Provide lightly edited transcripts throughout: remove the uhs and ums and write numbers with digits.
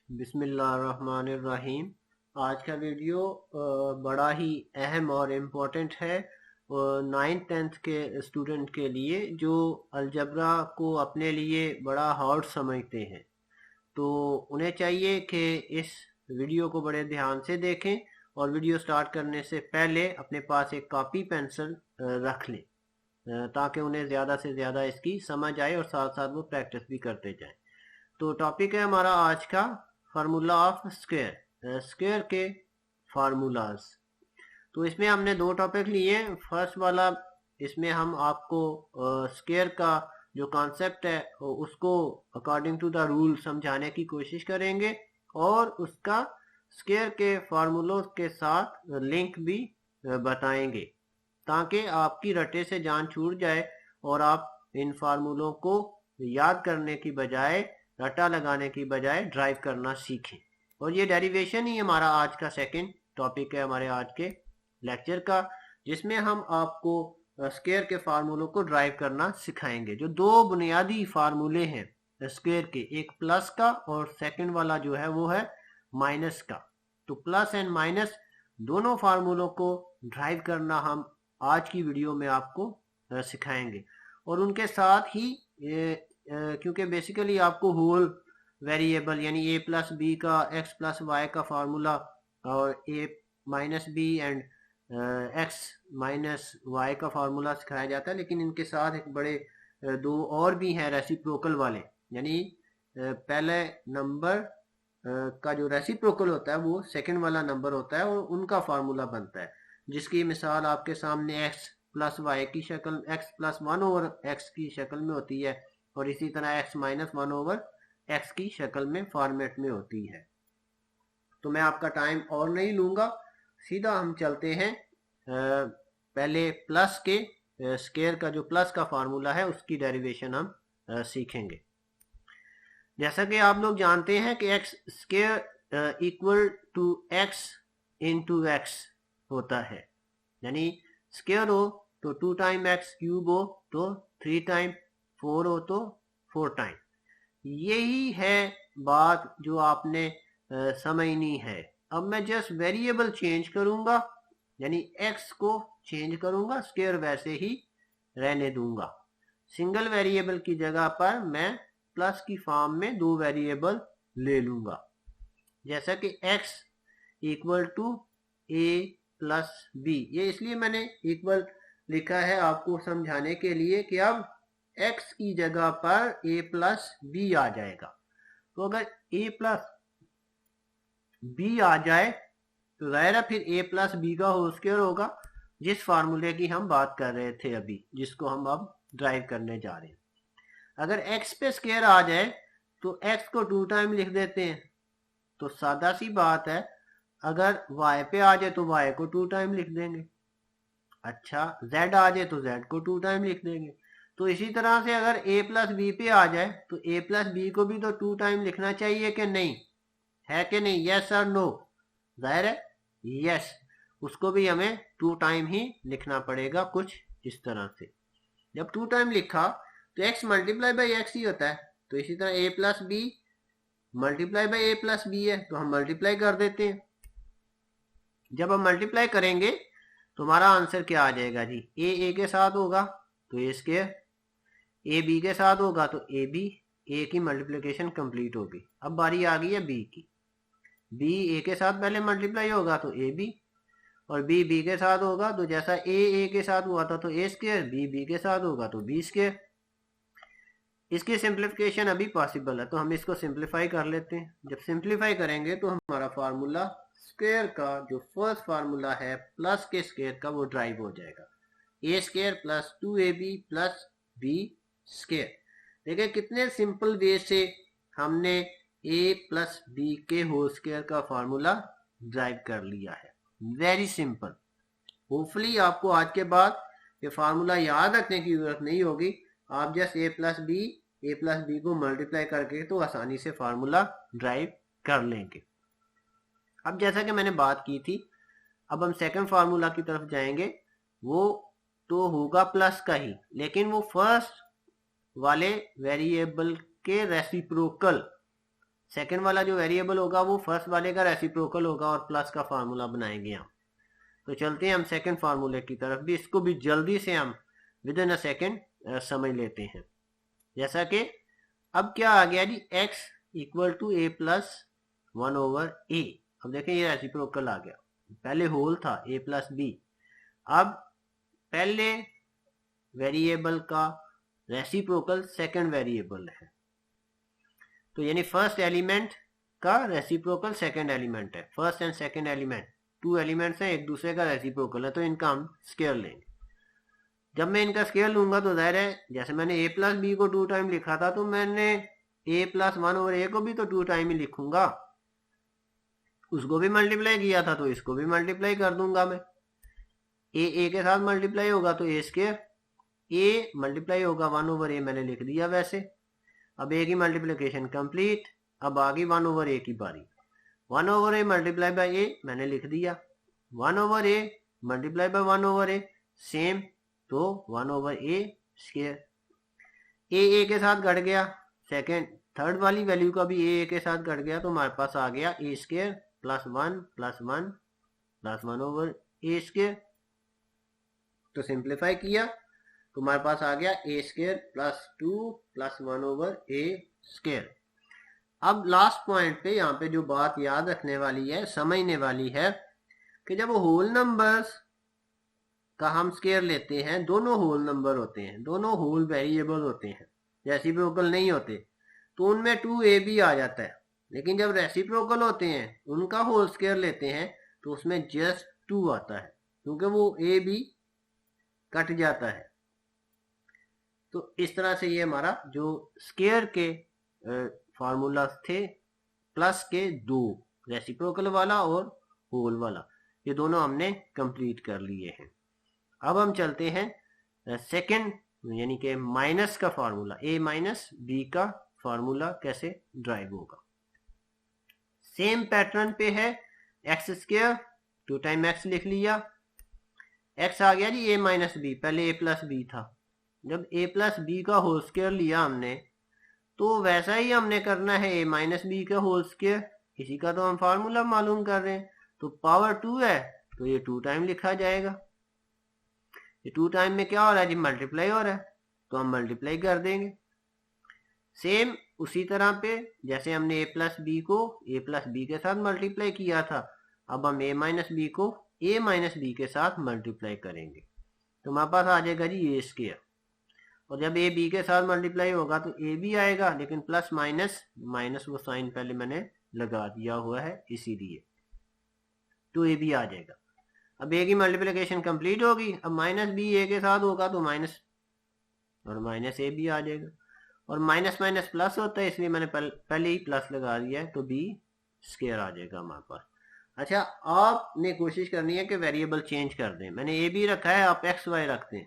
बिस्मिल्लाहिर्रहमानिर्रहीम। आज का वीडियो बड़ा ही अहम और इम्पोर्टेंट है नाइन्थ टेंथ के स्टूडेंट के लिए जो अलजबरा को अपने लिए बड़ा हार्ड समझते हैं। तो उन्हें चाहिए कि इस वीडियो को बड़े ध्यान से देखें और वीडियो स्टार्ट करने से पहले अपने पास एक कॉपी पेंसिल रख लें ताकि उन्हें ज़्यादा से ज़्यादा इसकी समझ आए और साथ साथ वो प्रैक्टिस भी करते जाएं। तो टॉपिक है हमारा आज का फार्मूला ऑफ स्क्वायर, स्क्वायर के फार्मूलाज। तो इसमें हमने दो टॉपिक लिए। फर्स्ट वाला इसमें हम आपको स्क्वायर का जो कॉन्सेप्ट है उसको अकॉर्डिंग टू द रूल समझाने की कोशिश करेंगे और उसका स्क्वायर के फार्मूलों के साथ लिंक भी बताएंगे ताकि आपकी रटे से जान छूट जाए और आप इन फार्मूलों को याद करने की बजाय, रटा लगाने की बजाय ड्राइव करना सीखें। और ये डेरिवेशन ही हमारा आज का सेकंड टॉपिक है हमारे आज के लेक्चर का, जिसमें हम आपको स्क्वायर के फार्मूलों को ड्राइव करना सिखाएंगे। जो दो बुनियादी फार्मूले हैं स्क्वायर के, एक प्लस का और सेकंड वाला जो है वो है माइनस का। तो प्लस एंड माइनस दोनों फार्मूलों को ड्राइव करना हम आज की वीडियो में आपको सिखाएंगे। और उनके साथ ही क्योंकि बेसिकली आपको होल वेरिएबल यानी ए प्लस बी का एक्स प्लस वाई का फार्मूला और A minus B and X minus Y का फार्मूला सिखाया जाता है, लेकिन इनके साथ एक बड़े दो और भी हैं रेसिप्रोकल वाले, यानी पहले नंबर का जो रेसिप्रोकल होता है वो सेकंड वाला नंबर होता है और उनका फार्मूला बनता है, जिसकी मिसाल आपके सामने एक्स प्लस वाई की शक्ल, x plus one over x की शक्ल में होती है और इसी तरह x minus one over x की शक्ल में फॉर्मेट में होती है। तो मैं आपका टाइम और नहीं लूंगा, सीधा हम चलते हैं पहले प्लस के स्क्वायर का जो प्लस का फार्मूला है उसकी डेरिवेशन हम सीखेंगे। जैसा कि आप लोग जानते हैं कि x square equal to x into x होता है, यानी स्क्वायर हो तो 2 टाइम एक्स, क्यूब हो तो 3 टाइम, 4 हो तो 4 टाइम। यही है बात जो आपने समझनी है। अब मैं जस्ट वेरिएबल चेंज करूंगा, यानी एक्स को चेंज करूंगा, स्क्वायर वैसे ही रहने दूंगा। सिंगल वेरिएबल की जगह पर मैं प्लस की फॉर्म में दो वेरिएबल ले लूंगा, जैसा कि x equal to a plus b. ये इसलिए मैंने इक्वल लिखा है आपको समझाने के लिए कि अब x की जगह पर a प्लस बी आ जाएगा। तो अगर a प्लस बी आ जाए तो जाहिर है फिर a प्लस बी का होल स्क्वायर होगा, जिस फार्मूले की हम बात कर रहे थे अभी, जिसको हम अब ड्राइव करने जा रहे हैं। अगर x पे स्क्वायर आ जाए तो x को 2 टाइम लिख देते हैं, तो सादा सी बात है। अगर y पे आ जाए तो y को 2 टाइम लिख देंगे। अच्छा, z आ जाए तो z को 2 टाइम लिख देंगे। तो इसी तरह से अगर a प्लस बी पे आ जाए तो a प्लस बी को भी तो 2 टाइम लिखना चाहिए कि नहीं, है कि नहीं? यस और नो? जाहिर है यस, उसको भी हमें 2 टाइम ही लिखना पड़ेगा, कुछ इस तरह से। जब 2 टाइम लिखा तो x मल्टीप्लाई बाई एक्स ही होता है, तो इसी तरह a plus b multiply by a plus b है, तो हम मल्टीप्लाई कर देते हैं। जब हम मल्टीप्लाई करेंगे तो हमारा आंसर क्या आ जाएगा जी? a के साथ होगा तो a स्क्वायर, ए बी के साथ होगा तो ए बी, ए की मल्टीप्लिकेशन कंप्लीट होगी। अब बारी आ गई है बी की, बी ए के साथ पहले मल्टीप्लाई होगा तो ए बी, और बी बी के साथ होगा तो जैसा ए के साथ हुआ था तो ए स्क्वायर, बी बी के साथ होगा तो बी स्क्वायर। इसकी सिंप्लीफिकेशन अभी पॉसिबल है तो हम इसको सिंप्लीफाई कर लेते हैं। जब सिंप्लीफाई करेंगे तो हमारा फार्मूला स्क्वायर का जो फर्स्ट फार्मूला है प्लस के स्क्वायर का वो ड्राइव हो जाएगा, A square plus 2ab plus B square. देखिए कितने सिंपल वे से हमने a प्लस बी के होल स्क्वायर का फार्मूला ड्राइव कर लिया है। Very simple. होपफुली आपको आज के बाद ये फार्मूला याद रखने की जरूरत नहीं होगी, आप जस्ट a प्लस बी को मल्टीप्लाई करके तो आसानी से फार्मूला ड्राइव कर लेंगे। अब जैसा कि मैंने बात की थी, अब हम सेकंड फार्मूला की तरफ जाएंगे। वो तो होगा प्लस का ही, लेकिन वो फर्स्ट वाले वेरिएबल के रेसिप्रोकल सेकंड वाला जो वेरिएबल होगा वो फर्स्ट वाले का रेसिप्रोकल होगा और प्लस का फार्मूला बनाएंगे हम। तो चलते हैं हम सेकंड फार्मूले की तरफ भी, इसको भी जल्दी से हम विद इन अ सेकंड समझ लेते हैं। जैसा कि अब क्या आ गया जी, x equal to a plus 1/a। अब देखें ये रेसिप्रोकल आ गया, पहले होल था a प्लस b, अब पहले वेरिएबल का रेसिप्रोकल सेकंड वेरिएबल है, तो यानी फर्स्ट एलिमेंट का रेसिप्रोकल सेकंड एलिमेंट है। First and second element 2 elements हैं, एक दूसरे का रेसिप्रोकल है, तो इनका हम स्केयर लेंगे। जब मैं इनका स्केयर लूंगा तो जाहिर है जैसे मैंने a प्लस बी को 2 टाइम लिखा था, तो मैंने a प्लस 1/a को भी तो 2 टाइम ही लिखूंगा। उसको भी मल्टीप्लाई किया था तो इसको भी मल्टीप्लाई कर दूंगा मैं। a के साथ मल्टीप्लाई होगा तो a स्केयर, a मल्टीप्लाई होगा 1/a मैंने लिख दिया वैसे। अब a की मल्टीप्लिकेशन कंप्लीट, अब आ गई 1/a की बारी। 1/a मल्टीप्लाई बाय a मैंने लिख दिया, 1/a multiply by 1/a same, तो 1/a स्केयर। a के साथ घट गया, सेकेंड थर्ड वाली वैल्यू का भी a के साथ घट गया, तो हमारे पास आ गया a square plus 1 plus 1 plus 1/a square. तो सिंप्लीफाई किया तो हमारे पास आ गया a square plus 2 plus 1/a square. अब लास्ट पॉइंट पे यहाँ पे जो बात याद रखने वाली है, समझने वाली है, कि जब होल नंबर्स का हम स्केयर लेते हैं, दोनों होल नंबर होते हैं, दोनों होल वेरिएबल होते हैं, रेसिप्रोकल नहीं होते, तो उनमें 2ab आ जाता है। लेकिन जब रेसिप्रोकल होते हैं, उनका होल स्केयर लेते हैं, तो उसमें जस्ट 2 आता है, क्योंकि वो ab कट जाता है। तो इस तरह से ये हमारा जो स्केयर के फार्मूला थे, प्लस के 2, रेसिप्रोकल वाला और होल वाला, ये दोनों हमने कंप्लीट कर लिए हैं। अब हम चलते हैं सेकंड, यानी कि माइनस का फार्मूला, a माइनस b का फार्मूला कैसे ड्राइव होगा। सेम पैटर्न पे है, एक्स स्क्वायर 2 टाइम एक्स लिख लिया, x आ गया जी a माइनस बी, पहले a प्लस बी था। जब a प्लस बी का होल स्क्वायर लिया हमने, तो वैसा ही हमने करना है a माइनस बी का होल स्क्वायर, इसी का तो हम फार्मूला मालूम कर रहे हैं। तो पावर 2 है तो ये 2 टाइम लिखा जाएगा, ये 2 टाइम में क्या हो रहा है जी, मल्टीप्लाई हो रहा है, तो हम मल्टीप्लाई कर देंगे। सेम उसी तरह पे जैसे हमने a प्लस बी को a प्लस बी के साथ मल्टीप्लाई किया था, अब हम a माइनस बी को a माइनस बी के साथ मल्टीप्लाई करेंगे, तो हमारे पास आ जाएगा जी a स्क्वायर। और जब a b के साथ मल्टीप्लाई होगा तो a भी आएगा, लेकिन प्लस माइनस माइनस वो साइन पहले मैंने लगा दिया हुआ है इसीलिए, तो a भी आ जाएगा। अब a की मल्टीप्लिकेशन कंप्लीट होगी, अब माइनस बी a के साथ होगा तो माइनस और माइनस a भी आ जाएगा, और माइनस माइनस प्लस होता है इसलिए मैंने पहले ही प्लस लगा दिया है, तो b स्क्वायर आ जाएगा हमारे पास। अच्छा, आपने कोशिश करनी है कि वेरिएबल चेंज कर दें, मैंने a भी रखा है, आप एक्स वाई रख दें,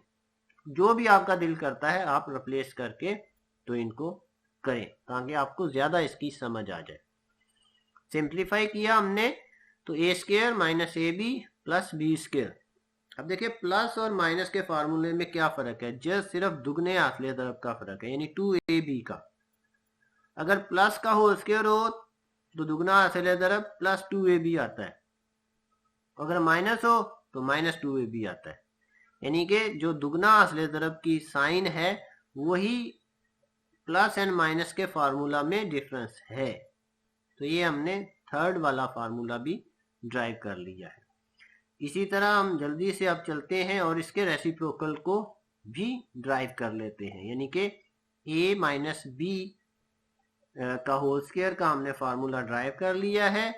जो भी आपका दिल करता है आप रिप्लेस करके तो इनको करें, ताकि आपको ज्यादा इसकी समझ आ जाए। सिंप्लीफाई किया हमने तो a square minus a b plus B square. अब देखिए प्लस और माइनस के फार्मूले में क्या फर्क है, जस्ट सिर्फ दुगने आसले तरफ का फर्क है, यानी 2ab का। अगर प्लस का होल स्क्वायर हो तो दुगना आसले तरफ प्लस 2ab आता है, अगर माइनस हो तो माइनस 2ab आता है, यानी कि जो दुगना आसले तरफ की साइन है वही प्लस एंड माइनस के फार्मूला में डिफरेंस है। तो ये हमने थर्ड वाला फार्मूला भी ड्राइव कर लिया है। इसी तरह हम जल्दी से अब चलते हैं और इसके रेसिप्रोकल को भी ड्राइव कर लेते हैं, यानी कि a माइनस बी का होल स्क्वायर का हमने फार्मूला ड्राइव कर लिया है।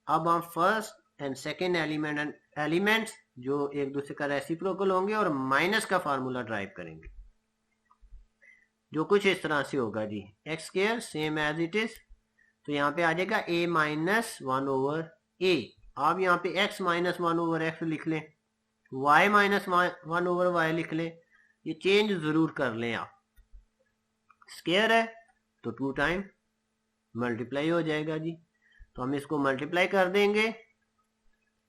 अब हम फर्स्ट एंड सेकेंड एलिमेंट्स जो एक दूसरे का रेसिप्रोकल होंगे और माइनस का फार्मूला ड्राइव करेंगे, जो कुछ इस तरह से होगा जी, X square same as it is, तो यहाँ पे आ जाएगा a माइनस 1/a। आप यहाँ पे x माइनस 1/x लिख लें, y माइनस 1/y लिख लें, ये चेंज जरूर कर लें आप। स्क्वायर है तो 2 टाइम मल्टीप्लाई हो जाएगा जी, तो हम इसको मल्टीप्लाई कर देंगे।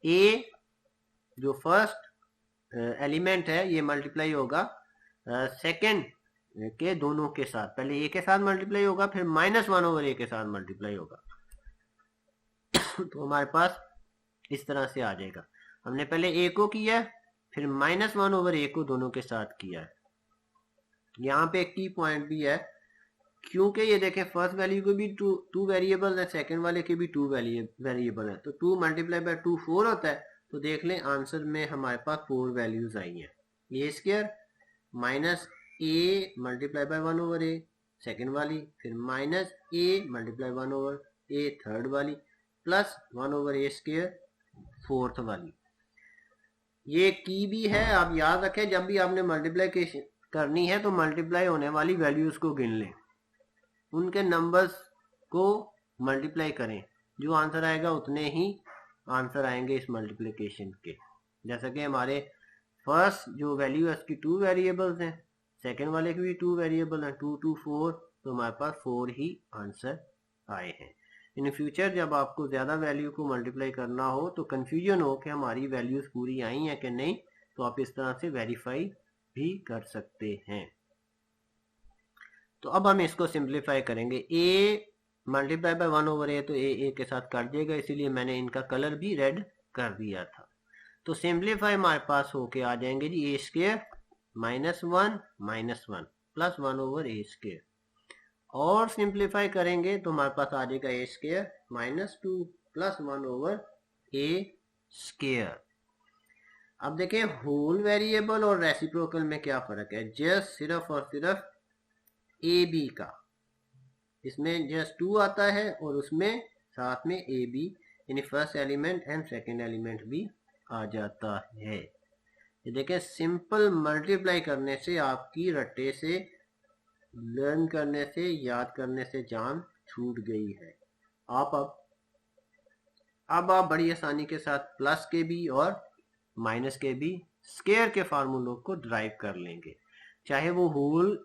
a जो फर्स्ट एलिमेंट है ये मल्टीप्लाई होगा सेकेंड के दोनों के साथ, पहले a के साथ मल्टीप्लाई होगा, फिर माइनस 1/a के साथ मल्टीप्लाई होगा। तो हमारे पास इस तरह से आ जाएगा। हमने पहले ए को किया है, फिर -1/a को दोनों के साथ किया है। यहाँ पे एक की पॉइंट भी है, क्योंकि ये देखें फर्स्ट वैल्यू को भी टू वेरिएबल है, सेकंड वाले के भी टू वेरिएबल है, तो 2 मल्टीप्लाई बाय 2 4 होता है। तो देख लें आंसर में हमारे पास 4 वैल्यूज आई हैं। A square minus A multiply by 1/a second वाली, फिर -a मल्टीप्लाई 1/a थर्ड वाली, प्लस 1/a स्क्वायर फोर्थ वाली। ये की भी है, आप याद रखें जब भी आपने मल्टीप्लाई करनी है तो मल्टीप्लाई होने वाली वैल्यूज को गिन लें, उनके नंबर्स को मल्टीप्लाई करें, जो आंसर आएगा उतने ही आंसर आएंगे इस मल्टीप्लिकेशन के। जैसा कि हमारे फर्स्ट जो वैल्यू है उसकी 2 वेरिएबल्स हैं, सेकंड वाले की भी 2 वेरिएबल हैं, 2 2 4, तो हमारे पास 4 ही आंसर आए हैं। इन फ्यूचर जब आपको ज़्यादा वैल्यू को मल्टीप्लाई करना हो तो कन्फ्यूजन हो कि हमारी वैल्यूज़ पूरी आई हैं कि नहीं, तो आप इस तरह से वेरीफाई भी कर सकते हैं। तो अब हम इसको सिंप्लीफाई करेंगे। ए मल्टीप्लाई बाय 1/a तो ए के साथ काट जाएगा, इसीलिए मैंने इनका कलर भी रेड कर दिया था। तो सिंप्लीफाई हमारे पास होके आ जाएंगे जी ए स्क्वायर -1 प्लस 1/a स्क्वायर, और सिंप्लीफाई करेंगे तो हमारे पास आ जाएगा A square -2 plus 1/a square. अब देखें होल वेरिएबल और रेसिप्रोकल में क्या फर्क है, जस्ट सिर्फ और सिर्फ ए बी का, इसमें जस्ट 2 आता है और उसमें साथ में ए बी यानी first element and second element भी आ जाता है। ये देखें सिंपल मल्टीप्लाई करने से आपकी रट्टे से लर्न करने से याद करने से जान छूट गई है। आप अब आप बड़ी आसानी के साथ प्लस के भी और माइनस के भी स्क्वायर के फार्मूलों को ड्राइव कर लेंगे, चाहे वो होल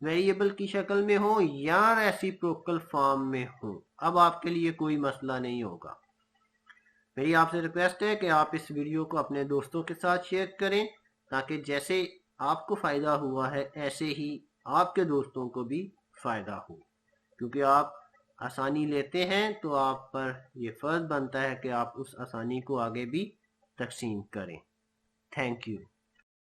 वेरिएबल की शक्ल में हो या रेसिप्रोकल फॉर्म में हो। अब आपके लिए कोई मसला नहीं होगा। मेरी आपसे रिक्वेस्ट है कि आप इस वीडियो को अपने दोस्तों के साथ शेयर करें, ताकि जैसे आपको फ़ायदा हुआ है ऐसे ही आपके दोस्तों को भी फ़ायदा हो। क्योंकि आप आसानी लेते हैं तो आप पर यह फ़र्ज बनता है कि आप उस आसानी को आगे भी तकसीम करें। Thank you.